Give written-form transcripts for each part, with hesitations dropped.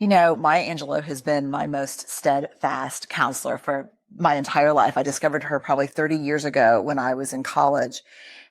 Maya Angelou has been my most steadfast counselor for my entire life. I discovered her probably 30 years ago when I was in college,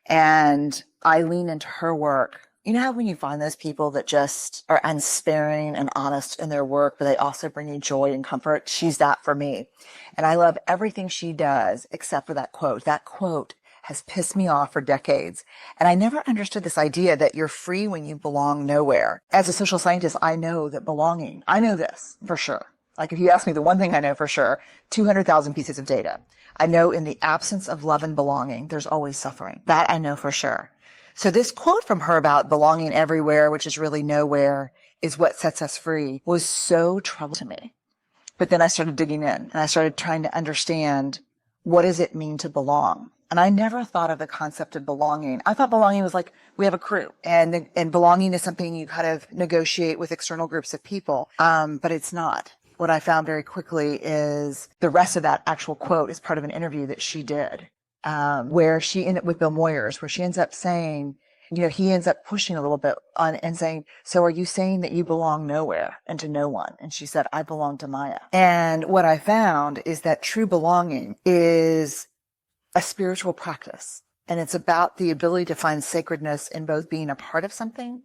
and I lean into her work. You know how when you find those people that just are unsparing and honest in their work, but they also bring you joy and comfort? She's that for me. And I love everything she does except for that quote. That quote has pissed me off for decades. And I never understood this idea that you're free when you belong nowhere. As a social scientist, I know that belonging, I know this for sure. Like if you ask me the one thing I know for sure, 200,000 pieces of data. I know in the absence of love and belonging, there's always suffering. That I know for sure. So this quote from her about belonging everywhere, which is really nowhere, is what sets us free, was so troubling to me. But then I started digging in and I started trying to understand, what does it mean to belong? And I never thought of the concept of belonging. I thought belonging was like, we have a crew, and belonging is something you kind of negotiate with external groups of people. But it's not. What I found very quickly is the rest of that actual quote is part of an interview that she did, where she ended up with Bill Moyers, where she ends up saying, he ends up pushing a little bit on and saying, so are you saying that you belong nowhere and to no one? And she said, I belong to Maya. And what I found is that true belonging is a spiritual practice. And it's about the ability to find sacredness in both being a part of something,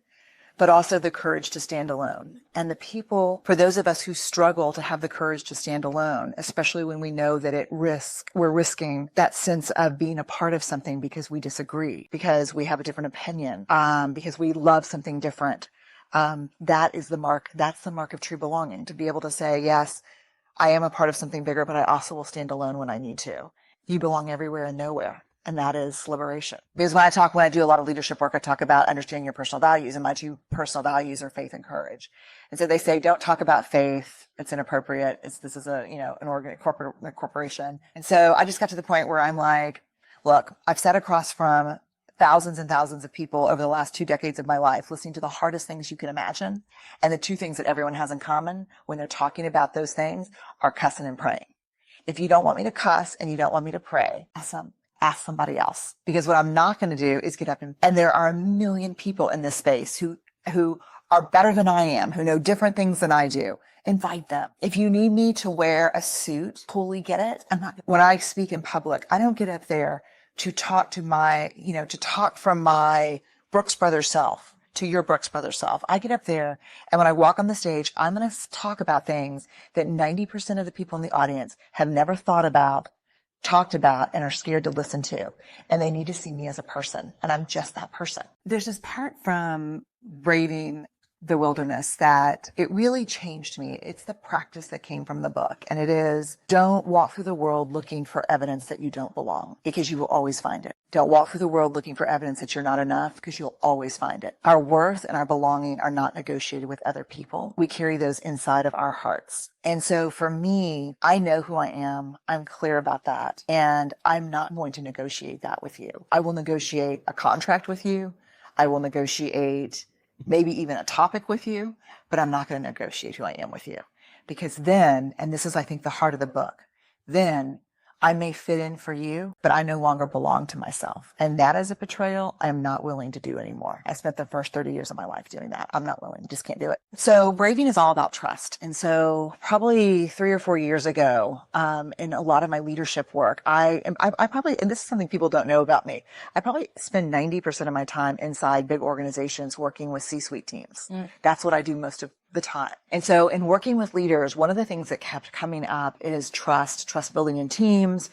but also the courage to stand alone. And the people, for those of us who struggle to have the courage to stand alone, especially when we know that we're risking that sense of being a part of something because we disagree, because we have a different opinion, because we love something different. That's the mark of true belonging, to be able to say, yes, I am a part of something bigger, but I also will stand alone when I need to. You belong everywhere and nowhere. And that is liberation. Because when I do a lot of leadership work, I talk about understanding your personal values. And my two personal values are faith and courage. And so they say, don't talk about faith. It's inappropriate. This is a corporation. And so I just got to the point where I'm like, look, I've sat across from thousands and thousands of people over the last 2 decades of my life, listening to the hardest things you can imagine. And the two things that everyone has in common when they're talking about those things are cussing and praying. If you don't want me to cuss and you don't want me to pray, awesome. Ask somebody else. Because what I'm not going to do is get up and there are a million people in this space who are better than I am, who know different things than I do. Invite them. If you need me to wear a suit, totally get it. When I speak in public, I don't get up there to talk from my Brooks Brothers self to your Brooks Brothers self. I get up there, and when I walk on the stage, I'm going to talk about things that 90% of the people in the audience have never thought about, talked about, and are scared to listen to. And they need to see me as a person. And I'm just that person. There's this part from Braving the Wilderness that it really changed me. It's the practice that came from the book. And it is, don't walk through the world looking for evidence that you don't belong, because you will always find it. Don't walk through the world looking for evidence that you're not enough, because you'll always find it. Our worth and our belonging are not negotiated with other people. We carry those inside of our hearts. And so for me, I know who I am. I'm clear about that. And I'm not going to negotiate that with you. I will negotiate a contract with you. I will negotiate maybe even a topic with you, but I'm not going to negotiate who I am with you. Because then, and this is, I think, the heart of the book, then I may fit in for you, but I no longer belong to myself. And that is a betrayal I am not willing to do anymore. I spent the first 30 years of my life doing that. I'm not willing, just can't do it. So Braving is all about trust. And so probably 3 or 4 years ago, in a lot of my leadership work, I probably, and this is something people don't know about me, I probably spend 90% of my time inside big organizations working with C-suite teams. That's what I do most of the time. And so in working with leaders, one of the things that kept coming up is trust building in teams,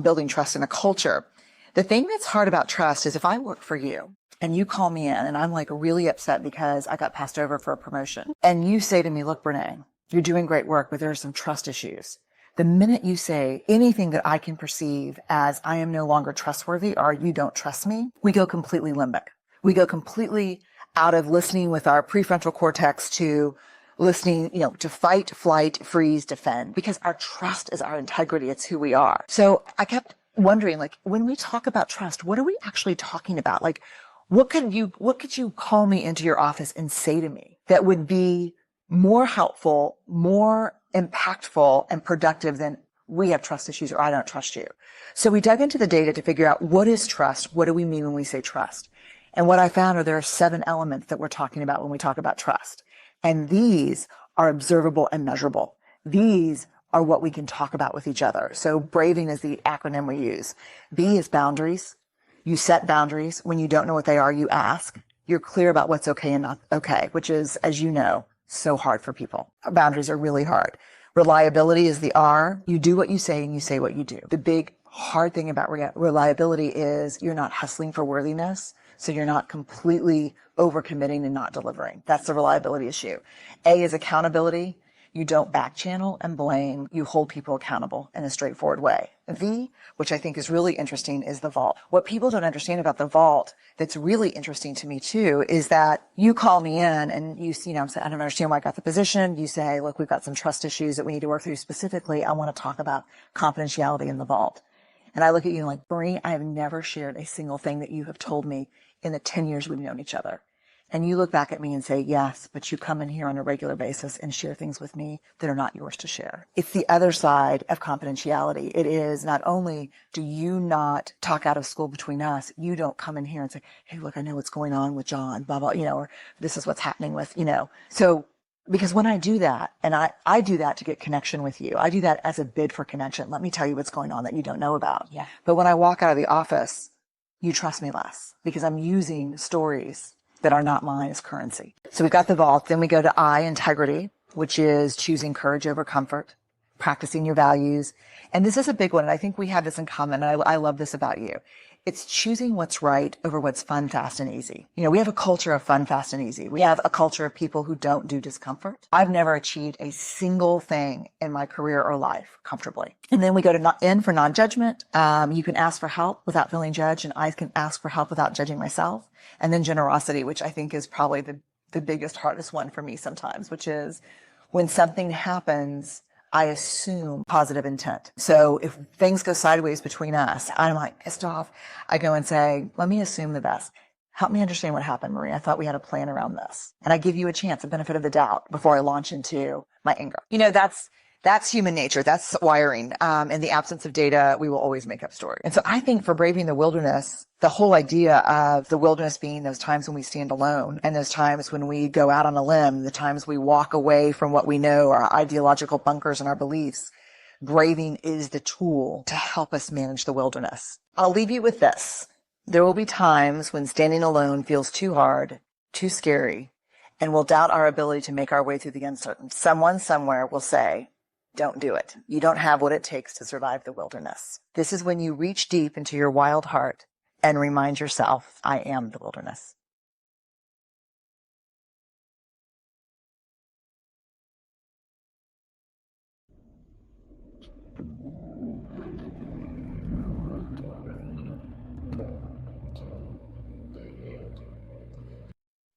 building trust in a culture. The thing that's hard about trust is if I work for you and you call me in and I'm like really upset because I got passed over for a promotion, and you say to me, look, Brené, you're doing great work, but there are some trust issues. The minute you say anything that I can perceive as I am no longer trustworthy or you don't trust me, we go completely limbic. We go completely out of listening with our prefrontal cortex to listening, to fight, flight, freeze, defend, because our trust is our integrity. It's who we are. So I kept wondering, when we talk about trust, what are we actually talking about? What could you call me into your office and say to me that would be more helpful, more impactful and productive than we have trust issues or I don't trust you? So we dug into the data to figure out, what is trust? What do we mean when we say trust? And what I found are there are 7 elements that we're talking about when we talk about trust. And these are observable and measurable. These are what we can talk about with each other. So braving is the acronym we use. B is boundaries. You set boundaries. When you don't know what they are, you ask. You're clear about what's okay and not okay, which is, as you know, so hard for people. Boundaries are really hard. Reliability is the R. You do what you say and you say what you do. The big hard thing about reliability is you're not hustling for worthiness. So you're not completely overcommitting and not delivering. That's the reliability issue. A is accountability. You don't back channel and blame. You hold people accountable in a straightforward way. V, which I think is really interesting, is the vault. What people don't understand about the vault that's really interesting to me too is that you call me in and you know, I'm saying, I don't understand why I got the position. You say, look, we've got some trust issues that we need to work through specifically. I want to talk about confidentiality in the vault. And I look at you and like, Marie, I have never shared a single thing that you have told me in the 10 years we've known each other. And you look back at me and say, yes, but you come in here on a regular basis and share things with me that are not yours to share. It's the other side of confidentiality. It is not only do you not talk out of school between us, you don't come in here and say, hey, look, I know what's going on with John, blah, blah, you know, or this is what's happening with, you know. So because when I do that, and I do that to get connection with you, I do that as a bid for connection. Let me tell you what's going on that you don't know about. Yeah. But when I walk out of the office, you trust me less because I'm using stories that are not mine as currency. So we've got the vault. Then we go to I, integrity, which is choosing courage over comfort, practicing your values. And this is a big one. And I think we have this in common. And I love this about you. It's choosing what's right over what's fun, fast, and easy. You know, we have a culture of fun, fast, and easy. We have a culture of people who don't do discomfort. I've never achieved a single thing in my career or life comfortably. And then we go to N for non-judgment. You can ask for help without feeling judged, and I can ask for help without judging myself. And then generosity, which I think is probably the biggest, hardest one for me sometimes, which is when something happens, I assume positive intent. So if things go sideways between us, I'm like pissed off. I go and say, let me assume the best. Help me understand what happened, Marie. I thought we had a plan around this. And I give you a chance, a benefit of the doubt before I launch into my anger. You know, that's human nature. That's wiring. In the absence of data, we will always make up stories. And so I think for braving the wilderness, the whole idea of the wilderness being those times when we stand alone and those times when we go out on a limb, the times we walk away from what we know, our ideological bunkers and our beliefs, braving is the tool to help us manage the wilderness. I'll leave you with this. There will be times when standing alone feels too hard, too scary, and we'll doubt our ability to make our way through the uncertain. Someone somewhere will say, don't do it. You don't have what it takes to survive the wilderness. This is when you reach deep into your wild heart and remind yourself, I am the wilderness.